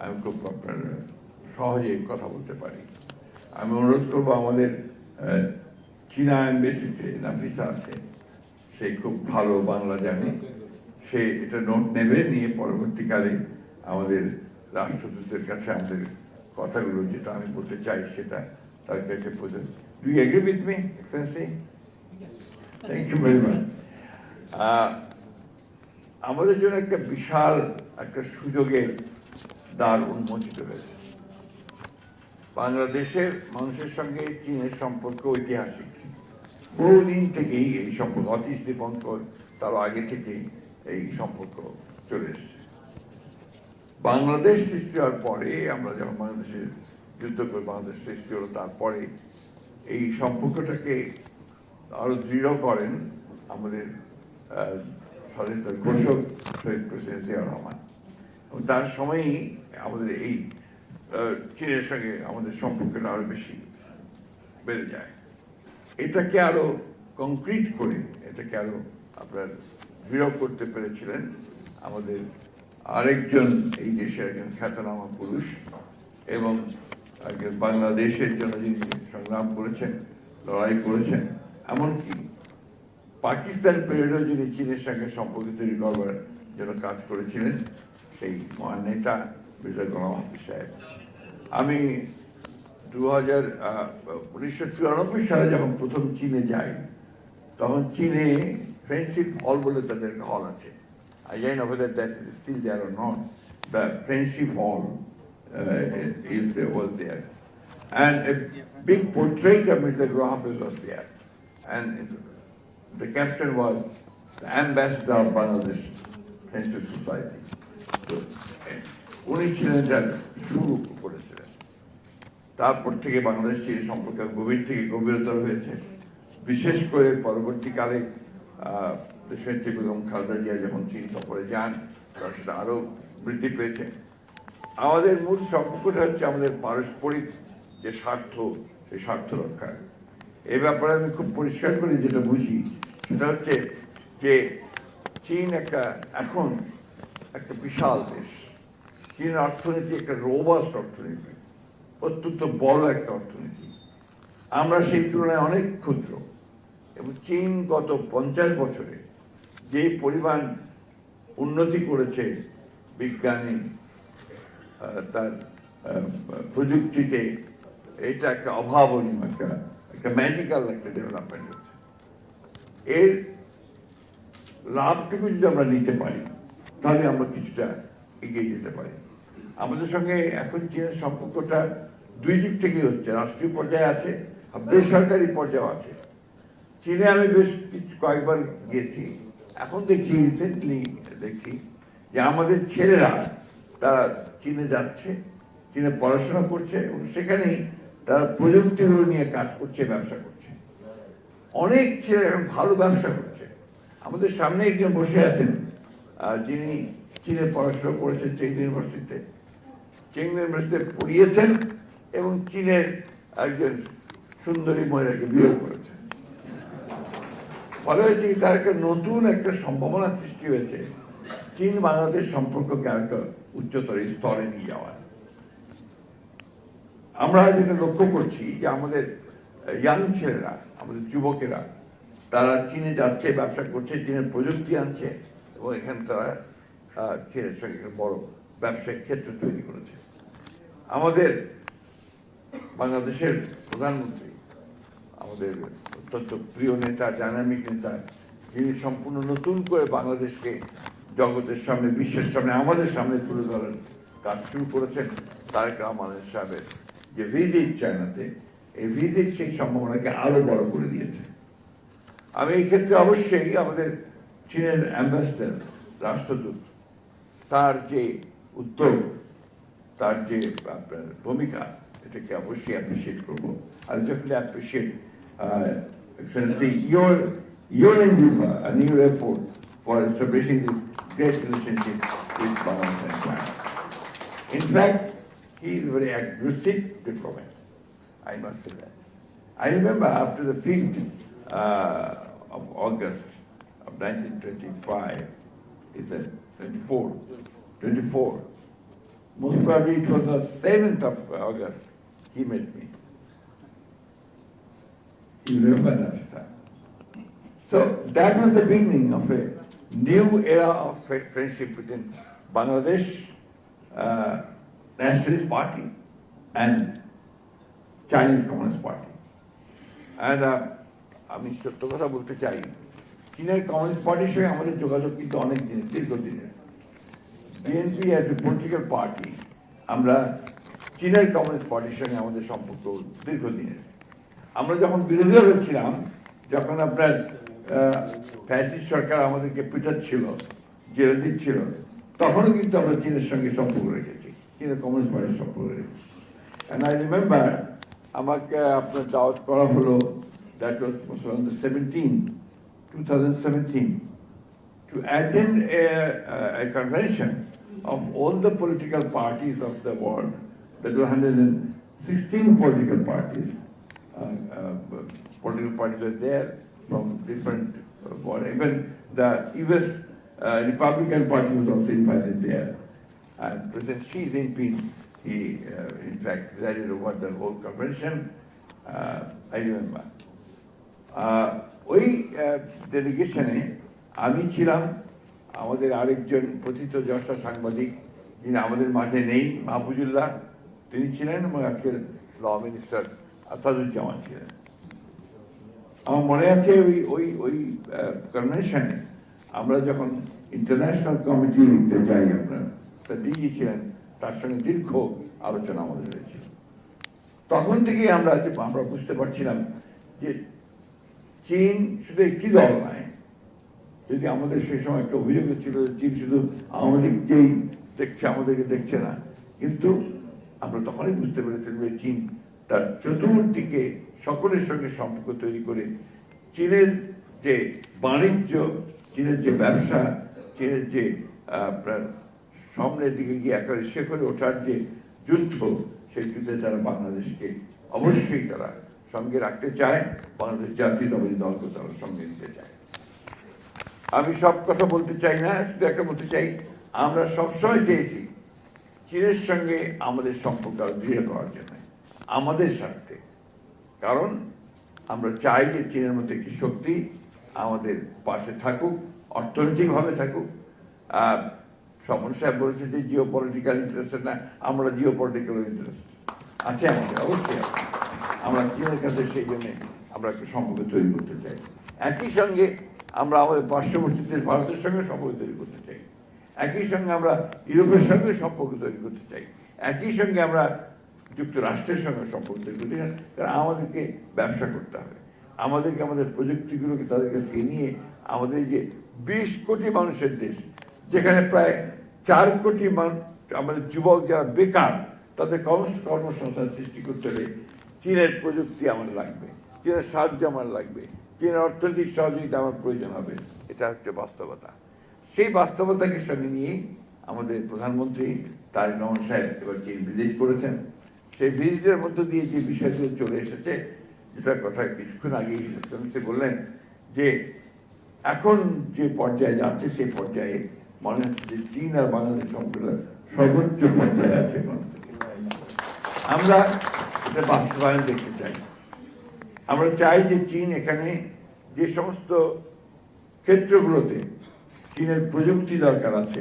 আমি খুব আপনার সহজে কথা বলতে পারি। আমি অনুরোধ করবো আমাদের চীনা এমবেসিতে নাফিসা আছে, সে খুব ভালো বাংলা জানে, সে এটা নোট নেবে, নিয়ে পরবর্তীকালে আমাদের রাষ্ট্রদূতের কাছে আমাদের কথাগুলো যেটা আমি বলতে চাই সেটা তার কাছে পৌঁছে। Do you agree with me excellency? Thank you very much. আমাদের জন্য একটা বিশাল একটা সুযোগের দ্বার উন্মোচিত হয়েছে। বাংলাদেশের মানুষের সঙ্গে চীনের সম্পর্ক ঐতিহাসিক, বহুদিন থেকেই এই সম্পর্ক, অতীশ দীপঙ্কর তারও আগে থেকেই এই সম্পর্ক চলে এসছে। বাংলাদেশ সৃষ্টি হওয়ার পরে, আমরা যখন বাংলাদেশে যুদ্ধ করে বাংলাদেশ সৃষ্টি হলো, তারপরে এই সম্পর্কটাকে আরো দৃঢ় করেন আমাদের স্বাধীনতার ঘোষক শহীদ প্রেসিডেন্ট জিয়াউর রহমান। এবং তার সময়ই আমাদের এই চীনের সঙ্গে আমাদের সম্পর্কটা আরো বেশি বেড়ে যায়। এটাকে আরো কংক্রিট করে, এটাকে আরো আপনার দৃঢ় করতে পেরেছিলেন আমাদের আরেকজন এই দেশের একজন খ্যাতনামা পুরুষ এবং একজন বাংলাদেশের জন্য যিনি সংগ্রাম করেছেন, লড়াই করেছেন, এমনকি পাকিস্তান পিরিয়ডেও যিনি চীনের সঙ্গে সম্পর্ক তৈরি করবার জন্য কাজ করেছিলেন, সেই মহান নেতা মির্জা গোলাম হাফিজ সাহেব। আমি 1994 সালে যখন প্রথম চীনে যাই, তখন চীনে ফ্রেন্ডশিপ হল বলে তাদের একটা হল আছে। I don't know whether that is still there or not. The Friendship Hall was there. And a big portrait of Mr. Ghulam Hafiz was there. And the caption was, the ambassador of Bangladesh Friendship Society. So, উনি ছিলেন যার শুরু করেছিলেন। তারপর থেকে বাংলাদেশ চীন সম্পর্ক গভীর থেকে গভীরতর হয়েছে। বিশেষ করে পরবর্তীকালে দেশনেত্রী বেগম খালেদা জিয়া যখন চীন সফরে যান, তখন সেটা আরো বৃদ্ধি পেয়েছে। আমাদের মূল সম্পর্কটা হচ্ছে আমাদের পারস্পরিক যে স্বার্থ, সেই স্বার্থ রক্ষা। এই ব্যাপারে আমি খুব পরিষ্কার করে যেটা বুঝি সেটা হচ্ছে যে চীন এখন একটা বিশাল দেশ। চীনের অর্থনীতি একটা রোবাস্ট অর্থনীতি, অত্যন্ত বড় একটা অর্থনীতি। আমরা সেই তুলনায় অনেক ক্ষুদ্র। এবং চীন গত 50 বছরে যে পরিমাণ উন্নতি করেছে বিজ্ঞানে, তার প্রযুক্তিতে, এটা একটা অভাবনীয়, একটা ম্যাজিক্যাল একটা ডেভেলপমেন্ট হচ্ছে। এর লাভটুকু যদি আমরা নিতে পারি, তাহলে আমরা কিছুটা এগিয়ে যেতে পারি। আমাদের সঙ্গে এখন চীনের সম্পর্কটা দুই দিক থেকেই হচ্ছে, রাষ্ট্রীয় পর্যায়ে আছে, বেসরকারি পর্যায়েও আছে। চীনে আমি বেশ কয়েকবার গিয়েছি, এখন দেখছি রিসেন্টলি দেখছি যে আমাদের ছেলেরা তারা চীনে যাচ্ছে, চীনে পড়াশোনা করছে এবং সেখানেই তারা প্রযুক্তিগুলো নিয়ে কাজ করছে, ব্যবসা করছে। অনেক ছেলে এখন ভালো ব্যবসা করছে। আমাদের সামনে একজন বসে আছেন যিনি চীনে পড়াশোনা করেছেন চেং ইউনিভার্সিটিতে, পড়িয়েছেন এবং চীনের একজন সুন্দরী মহিলাকে বিয়ে করেছেন। ফলে হচ্ছে তার নতুন একটা সম্ভাবনা সৃষ্টি হয়েছে চীন বাংলাদেশ সম্পর্ককে আরেকটা উচ্চতর স্তরে নিয়ে যাওয়ার। আমরা যেটা লক্ষ্য করছি যে আমাদের ইয়াং ছেলেরা, আমাদের যুবকেরা, তারা চীনে যাচ্ছে, ব্যবসা করছে, চীনের প্রযুক্তি আনছে এবং এখানে তারা চীনের সঙ্গে বড় ব্যবসায়িক ক্ষেত্র তৈরি করেছে। আমাদের বাংলাদেশের প্রধানমন্ত্রী, আমাদের অত্যন্ত প্রিয় নেতা, ডাইনামিক নেতা, যিনি সম্পূর্ণ নতুন করে বাংলাদেশকে জগতের সামনে, বিশ্বের সামনে, আমাদের সামনে তুলে ধরার কাজ শুরু করেছেন, তারেক রহমান সাহেবের যে ভিজিট চায়নাতে, এই ভিজিট সেই সম্ভাবনাকে আরো বড় করে দিয়েছে। আমি এই ক্ষেত্রে অবশ্যই আমাদের চীনের অ্যাম্বাসেডর, রাষ্ট্রদূত, তার যে উদ্যোগ, তার যে আপনার ভূমিকা, এটাকে অবশ্যই অ্যাপ্রিসিয়েট করবো। আর definitely appreciate your endeavor and your effort for establishing this great relationship with Bangladesh and China. In fact, he is a very aggressive diplomat, I must say that. I remember after the 5th of August of 1925, is that 24, Most probably it was the 7th of August he met me. You remember that, sir? So that was the beginning of a new era of friendship between Bangladesh Nationalist Party and Chinese Communist Party. And আমি সত্য কথা বলতে চাই, চীনের communist পার্টির সঙ্গে আমাদের যোগাযোগ কিন্তু অনেক দিনের, দীর্ঘদিনের। BNP as a political party, আমরা চীনের কমিউনিস্ট পার্টির সঙ্গে আমাদের সম্পর্ক দীর্ঘদিনের। আমরা যখন বিরোধী দলে ছিলাম, যখন আপনার ফ্যাসিস্ট সরকার আমাদেরকে পিটাচ্ছিল, জেলে দিচ্ছিল, তখনও কিন্তু আমরা চীনের সঙ্গে সম্পর্ক রেখেছি, চীনের কমিউনিস্ট পার্টির সম্পর্ক রেখেছি। অ্যান্ড আই রিমেম্বার আমাকে আপনার দাওয়াত করা হলো, that was on the 2017, to attend a convention of all the political parties of the world. There were 116 political parties. Political parties were there from different, even the US Republican Party was also invited there. And President Xi Jinping, he in fact presided over the whole convention. I remember. ওই ডেলিগেশনে আমি ছিলাম, আমাদের আরেকজন প্রথিতযশা সাংবাদিক যিনি আমাদের মাঝে নেই, মাহফুজুল্লাহ, তিনি ছিলেন, এবং আজকের ল মিনিস্টার আসাদুজ্জামান ছিলেন। আমার মনে আছে ওই কনভেনশনে আমরা যখন ইন্টারন্যাশনাল কমিটিতে যাই, আপনার তা ডিজি ছিলেন, তার সঙ্গে দীর্ঘ আলোচনা আমাদের হয়েছিল। তখন থেকেই আমরা বুঝতে পারছিলাম যে চীন শুধু একটি দল নয়। যদি আমাদের সেই সময় একটা অভিযোগ ছিল চীন শুধু আওয়ামী লীগকেই দেখছে, আমাদেরকে দেখছে না, কিন্তু আমরা তখনই বুঝতে পেরেছিলাম যে চীন তার চতুর্দিকে সকলের সঙ্গে সম্পর্ক তৈরি করে চীনের যে বাণিজ্য, চীনের যে ব্যবসা, চীনের যে আপনার সামনের দিকে গিয়ে একেবারে শেখরে ওঠার যে যুদ্ধ, সেই যুদ্ধে তারা বাংলাদেশকে অবশ্যই তারা সঙ্গে রাখতে চায়, বাংলাদেশ জাতীয়তাবাদী দলকে তারা সঙ্গে নিতে চায়। আমি সব কথা বলতে চাই না, শুধু একটা বলতে চাই, আমরা সবসময় চেয়েছি চীনের সঙ্গে আমাদের সম্পর্ক আরো দৃঢ় করার জন্য, আমাদের স্বার্থে। কারণ আমরা চাই যে চীনের মধ্যে একটি শক্তি আমাদের পাশে থাকুক, অর্থনৈতিকভাবে থাকুক। স্বপন সাহেব বলেছে যে জিও পলিটিক্যাল ইন্টারেস্ট না, আমরা জিও পলিটিক্যাল ইন্টারেস্ট আছে আমাদের, অবশ্যই আছে। আমরা চীনের কাছে সেই জন্যে আমরা একটা সম্পর্ক তৈরি করতে চাই। একই সঙ্গে আমরা আমাদের পার্শ্ববর্তী দেশ ভারতের সঙ্গে সম্পর্ক তৈরি করতে চাই, একই সঙ্গে আমরা ইউরোপের সঙ্গে সম্পর্ক তৈরি করতে চাই, একই সঙ্গে আমরা যুক্তরাষ্ট্রের সঙ্গে সম্পর্ক তৈরি করতে চাই। কারণ আমাদেরকে ব্যবসা করতে হবে, আমাদেরকে আমাদের প্রযুক্তিগুলোকে তাদের কাছে নিয়ে আমাদের যে 20 কোটি মানুষের দেশ, যেখানে প্রায় 4 কোটি আমাদের যুবক যারা বেকার, তাদের কর্মসংস্থান সৃষ্টি করতে হলে চীনের প্রযুক্তি আমার লাগবে, চীনের সাহায্য আমার লাগবে, চীনের অর্থনৈতিক সহযোগিতা আমার প্রয়োজন হবে। এটা হচ্ছে বাস্তবতা। সেই বাস্তবতাকে সঙ্গে নিয়েই আমাদের প্রধানমন্ত্রী তারেক রহমান সাহেব এবার চীন ভিজিট করেছেন। সেই ভিজিটের মধ্য দিয়ে যে বিষয়গুলো চলে এসেছে, যেটার কথা কিছুক্ষণ আগেই সে বললেন, যে এখন যে পর্যায়ে যাচ্ছে সেই পর্যায়ে মনে হচ্ছে যে চীন আর বাংলাদেশ সম্পর্ক সর্বোচ্চ পর্যায়ে আছে। আমরা এটা বাস্তবায়ন দেখতে চাই। আমরা চাই যে চীন এখানে যে সমস্ত ক্ষেত্রগুলোতে চীনের প্রযুক্তি দরকার আছে,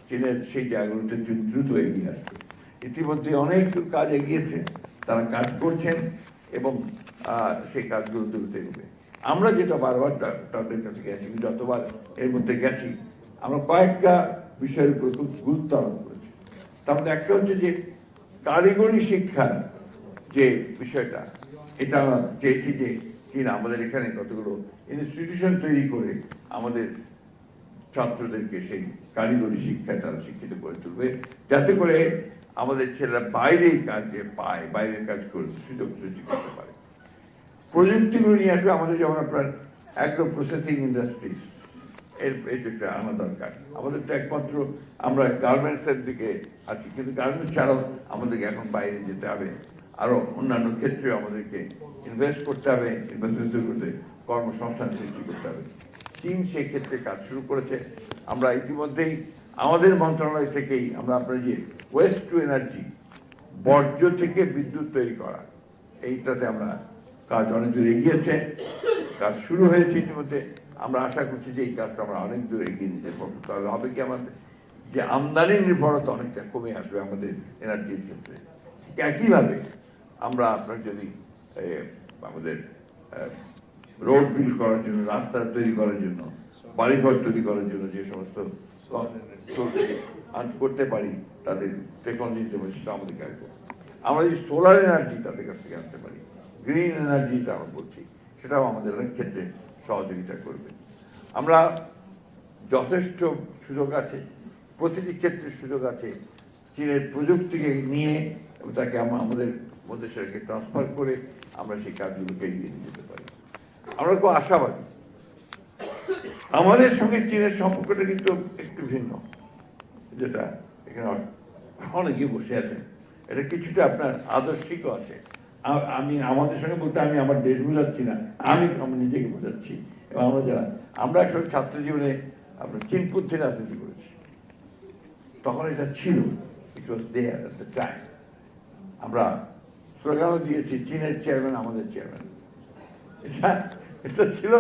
চীনের সেই জায়গাগুলোতে দ্রুত এগিয়ে আসবে। ইতিমধ্যে অনেক কাজ এগিয়েছে, তারা কাজ করছেন এবং সেই কাজগুলো দ্রুত এগোবে। আমরা যেটা বারবার তাদের কাছে গেছি, যতবার এর মধ্যে গেছি, আমরা কয়েকটা বিষয়ের উপর খুব গুরুত্ব আরোপ করেছি। তার মধ্যে একটা হচ্ছে যে কারিগরি শিক্ষার যে বিষয়টা, এটা আমরা চেয়েছি যে চীন আমাদের এখানে কতগুলো ইনস্টিটিউশন তৈরি করে আমাদের ছাত্রদেরকে সেই কারিগরি শিক্ষায় তারা শিক্ষিত করে তুলবে, যাতে করে আমাদের ছেলেরা বাইরে কাজে পায়, বাইরের কাজ করে সুযোগ সৃষ্টি করতে পারে। প্রযুক্তিগুলো নিয়ে আসবে আমাদের, যেমন আপনার অ্যাগ্রো প্রসেসিং ইন্ডাস্ট্রিজ, এটা আনা দরকার। আমাদের তো একমাত্র আমরা গার্মেন্টসের দিকে আছি, কিন্তু গার্মেন্টস ছাড়াও আমাদেরকে এখন বাইরে যেতে হবে, আরও অন্যান্য ক্ষেত্রে আমাদেরকে ইনভেস্ট করতে হবে, ইনভেস্টমেন্ট করতে, কর্মসংস্থান সৃষ্টি করতে হবে। চীন সেক্ষেত্রে কাজ শুরু করেছে। আমরা ইতিমধ্যেই আমাদের মন্ত্রণালয় থেকেই আমরা আপনার যে ওয়েস্ট টু এনার্জি, বর্জ্য থেকে বিদ্যুৎ তৈরি করা, এইটাতে আমরা কাজ অনেক দূর এগিয়েছে, কাজ শুরু হয়েছে ইতিমধ্যে। আমরা আশা করছি যে এই কাজটা আমরা অনেক দূর এগিয়ে নিতে পারবো। তাহলে হবে কি, আমাদের যে আমদানি নির্ভরতা অনেকটা কমে আসবে আমাদের এনার্জির ক্ষেত্রে। ঠিক একইভাবে আমরা আপনার যদি আমাদের রোড বিল্ড করার জন্য, রাস্তা তৈরি করার জন্য, বাড়িঘর তৈরি করার জন্য যে সমস্ত করতে পারি, তাদের টেকনোলজি সেটা আমাদেরকে আসবে। আমরা যদি সোলার এনার্জি তাদের কাছ থেকে আনতে পারি, গ্রিন এনার্জি যেটা আমরা বলছি, সেটাও আমাদের অনেক ক্ষেত্রে সহযোগিতা করবে। আমরা যথেষ্ট সুযোগ আছে, প্রতিটি ক্ষেত্রে সুযোগ আছে। চীনের প্রযুক্তিকে নিয়ে এবং তাকে আমরা আমাদের মধ্যে সেটাকে ট্রান্সফার করে আমরা সেই কাজগুলোকে এগিয়ে নিয়ে যেতে পারি। আমরা খুব আশাবাদী। আমাদের সঙ্গে চীনের সম্পর্কটা কিন্তু একটু ভিন্ন, যেটা এখানে অনেকে বসে আছেন, এটা কিছুটা আপনার আদর্শিকও আছে। আমি আমাদের সঙ্গে বলতে আমি আমার দেশ বোঝাচ্ছি না, আমি নিজেকে বোঝাচ্ছি। এবং আমরা আসলে ছাত্র জীবনে আপনার চীনপন্থী রাজনীতি করেছি, তখন এটা ছিল, ইট ওয়াজ দেয়ার এট দ্য টাইম। আমরা স্লোগানও দিয়েছি, চীনের চেয়ারম্যান আমাদের চেয়ারম্যান। এটা ছিল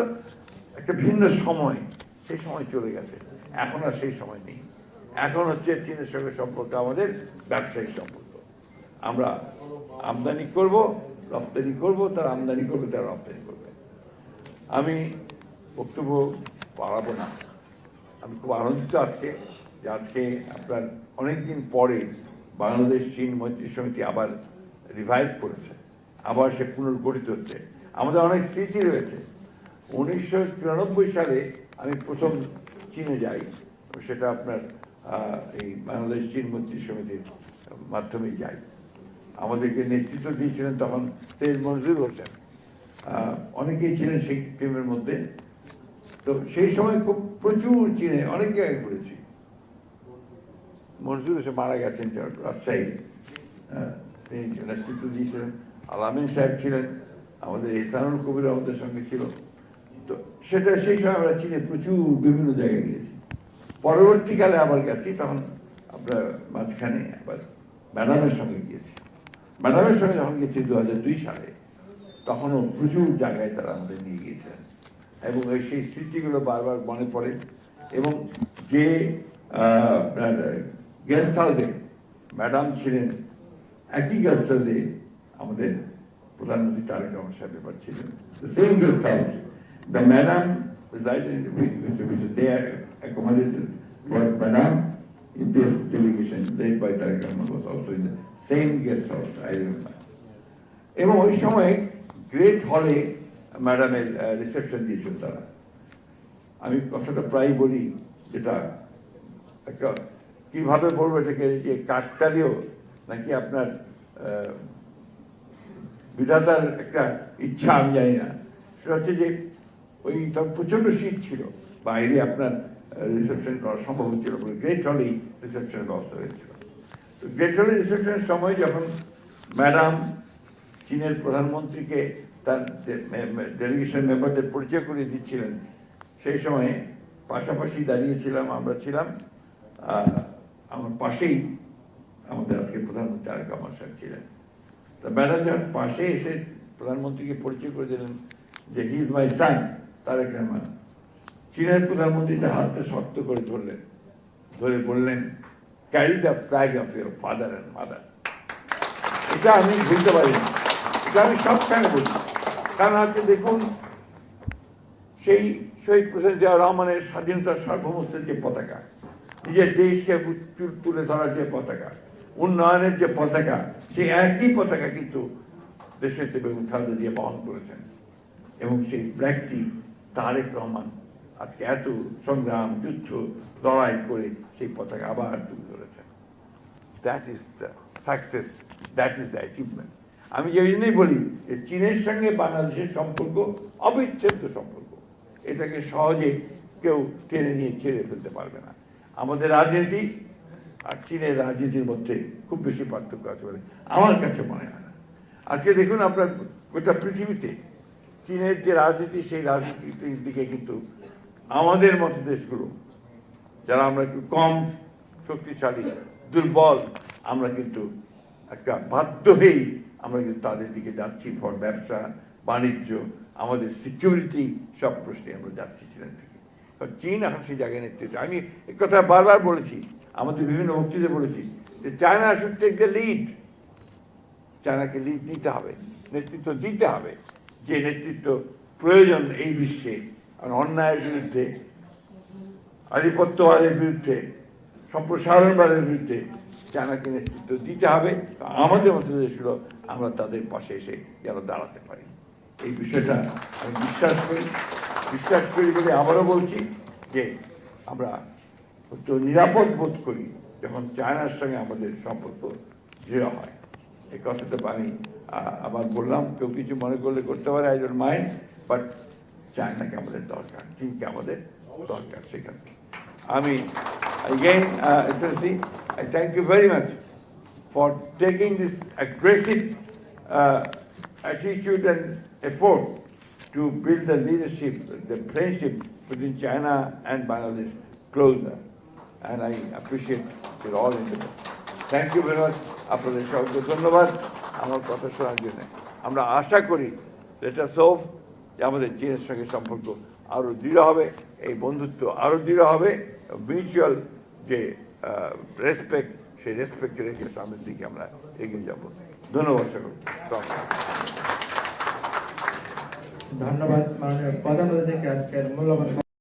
একটা ভিন্ন সময়, সেই সময় চলে গেছে। এখন আর সেই সময় নেই। এখন হচ্ছে চীনের সঙ্গে সম্পর্ক আমাদের ব্যবসায়িক সম্পর্ক। আমরা আমদানি করব, রপ্তানি করব, তারা আমদানি করবে, তারা রপ্তানি করবে। আমি বক্তব্য বাড়াবো না। আমি খুব আনন্দিত আজকে যে আজকে আপনার অনেকদিন পরে বাংলাদেশ চীন মৈত্রী সমিতি আবার রিভাইভ করেছে, আবার সে পুনর্গঠিত হচ্ছে। আমাদের অনেক স্মৃতি রয়েছে। 1994 সালে আমি প্রথম চীনে যাই, সেটা আপনার এই বাংলাদেশ চীন মৈত্রী সমিতির মাধ্যমেই যাই। আমাদেরকে নেতৃত্ব দিয়েছিলেন তখন সৈয়দ মনজুর হোসেন, অনেকেই ছিলেন সেই টিমের মধ্যে। তো সেই সময় খুব প্রচুর চীনে অনেক জায়গায় ঘুরেছি। মনজুর হোসেন মারা গেছেন রাজশাহী, তিনি নেতৃত্ব দিয়েছিলেন। আলামিন সাহেব ছিলেন, আমাদের ইহসানুল কবির আমাদের সঙ্গে ছিল। তো সেটা সেই সময় আমরা চীনে প্রচুর বিভিন্ন জায়গায় গিয়েছি। পরবর্তীকালে আবার গেছি, তখন আপনার মাঝখানে আবার ম্যাডামের সঙ্গে গিয়েছি। ম্যাডামের সঙ্গে যখন গেছি 2002 সালে, তখনও প্রচুর জায়গায় তারা আমাদের নিয়ে গিয়েছিলেন। এবং সেই স্মৃতিগুলো বারবার মনে পড়ে। এবং যে আপনার গেস্ট হাউসে ম্যাডাম ছিলেন, একই গেস্ট হাউসে আমাদের প্রধানমন্ত্রী তারেক রহমান সাহেব এবার ছিলেন। Same guest house, the madam resided in the which they accommodated for Madam in this delegation led by Tariq Rahman was also in the same guest house, I remember. এবং ওই সময় গ্রেট হলে ম্যাডামের রিসেপশন দিয়েছিল তারা। আমি কথাটা প্রায় বলি, যেটা একটা কীভাবে বলবো এটাকে, যে কাকতালীয় নাকি আপনার বিধাতার একটা ইচ্ছা আমি জানি না। সেটা হচ্ছে যে ওই তখন প্রচণ্ড শীত ছিল, বাইরে আপনার রিসেপশন করা সম্ভব হচ্ছিল, গ্রেট হলেই রিসেপশনের ব্যবস্থা হয়েছিল। তো গ্রেট হলে রিসেপশনের সময় যখন ম্যাডাম চীনের প্রধানমন্ত্রীকে তার ডেলিগেশন মেম্বারদের পরিচয় করিয়ে দিচ্ছিলেন, সেই সময় পাশাপাশি দাঁড়িয়েছিলাম, আমরা ছিলাম। আমার পাশেই আমাদের আজকে প্রধানমন্ত্রী তারেক রহমান সাহেব ছিলেন। তা ম্যাডাম যখন পাশে এসে প্রধানমন্ত্রীকে পরিচয় করে দিলেন যে হি ইজ মাই সান তারেক রহমান, চীনের প্রধানমন্ত্রী তার হাতটা শক্ত করে ধরলেন, ধরে বললেন, carry the flag of your father and mother. এটা আমি ভুলতে পারি না, এটা আমি সবখানে বলি। কারণ আজকে দেখুন, সেই শহীদ প্রেসিডেন্ট জিয়াউর রহমানের স্বাধীনতার সার্বভৌমত্বের যে পতাকা, নিজের দেশকে তুলে ধরার যে পতাকা, উন্নয়নের যে পতাকা, সেই একই পতাকা কিন্তু দেশের বেগম খালেদা জিয়া বহন করেছেন। এবং সেই ফ্ল্যাগটি তারেক রহমান আজকে এত সংগ্রাম, যুদ্ধ, লড়াই করে সেই পতাকা আবার তুলে ধরেছেন। That is the success, that is the achievement. আমি যে জন্যই বলি যে চীনের সঙ্গে বাংলাদেশের সম্পর্ক অবিচ্ছেদ্য সম্পর্ক, এটাকে সহজে কেউ টেনে নিয়ে ছেড়ে ফেলতে পারবে না। আমাদের রাজনীতি আর চীনের রাজনীতির মধ্যে খুব বেশি পার্থক্য আছে বলে আমার কাছে মনে হয় না। আজকে দেখুন, আপনার গোটা পৃথিবীতে চীনের যে রাজনীতি, সেই রাজনীতির দিকে কিন্তু আমাদের মতো দেশগুলো যারা আমরা একটু কম শক্তিশালী দুর্বল, আমরা কিন্তু একটা বাধ্য হয়েই আমরা কিন্তু তাদের দিকে যাচ্ছি ফর ব্যবসা বাণিজ্য, আমাদের সিকিউরিটি সব প্রশ্নে আমরা যাচ্ছি চীনের থেকে। কারণ চীন এখন সেই জায়গায় নেতৃত্ব, আমি এ কথা বারবার বলেছি, আমাদের বিভিন্ন বক্তৃতায় বলেছি যে China should take the lead. চায়নাকে লিড নিতে হবে, নেতৃত্ব দিতে হবে, যে নেতৃত্ব প্রয়োজন এই বিশ্বে। কারণ অন্যায়ের বিরুদ্ধে, আধিপত্যবাদের বিরুদ্ধে, সম্প্রসারণবাদের বিরুদ্ধে চায়নাকে নেতৃত্ব দিতে হবে। আমাদের মতো দেশগুলো আমরা তাদের পাশে এসে যেন দাঁড়াতে পারি, এই বিষয়টা আমি বিশ্বাস করি বলে আবারও বলছি যে আমরা একটু নিরাপদ বোধ করি যখন চায়নার সঙ্গে আমাদের সম্পর্ক দৃঢ় হয়। এই কথাটা আমি আবার বললাম, কেউ কিছু মনে করলে করতে পারে, আই ডোন্ট মাইন্ড, বাট চায়নাকে আমাদের দরকার, চীনকে আমাদের দরকার। সেখান থেকে আমি again, Excellency, I thank you very much for taking this aggressive attitude and effort to build the leadership, the friendship between China and Bangladesh closer. And I appreciate your all interest. Thank you very much. আপনাদের সবাইকে ধন্যবাদ আমার কথা শোনার জন্য। আমরা আশা করি let us hope যে আমাদের চীনের সঙ্গে সম্পর্ক আরও দৃঢ় হবে, এই বন্ধুত্ব আরও দৃঢ় হবে, মিউচুয়াল যে রেসপেক্ট, সেই রেসপেক্ট রেখে সামনের দিকে আমরা এগিয়ে যাব। ধন্যবাদ সকল। ধন্যবাদ মাননীয় প্রধানমন্ত্রীকে আজকের মূল্যবান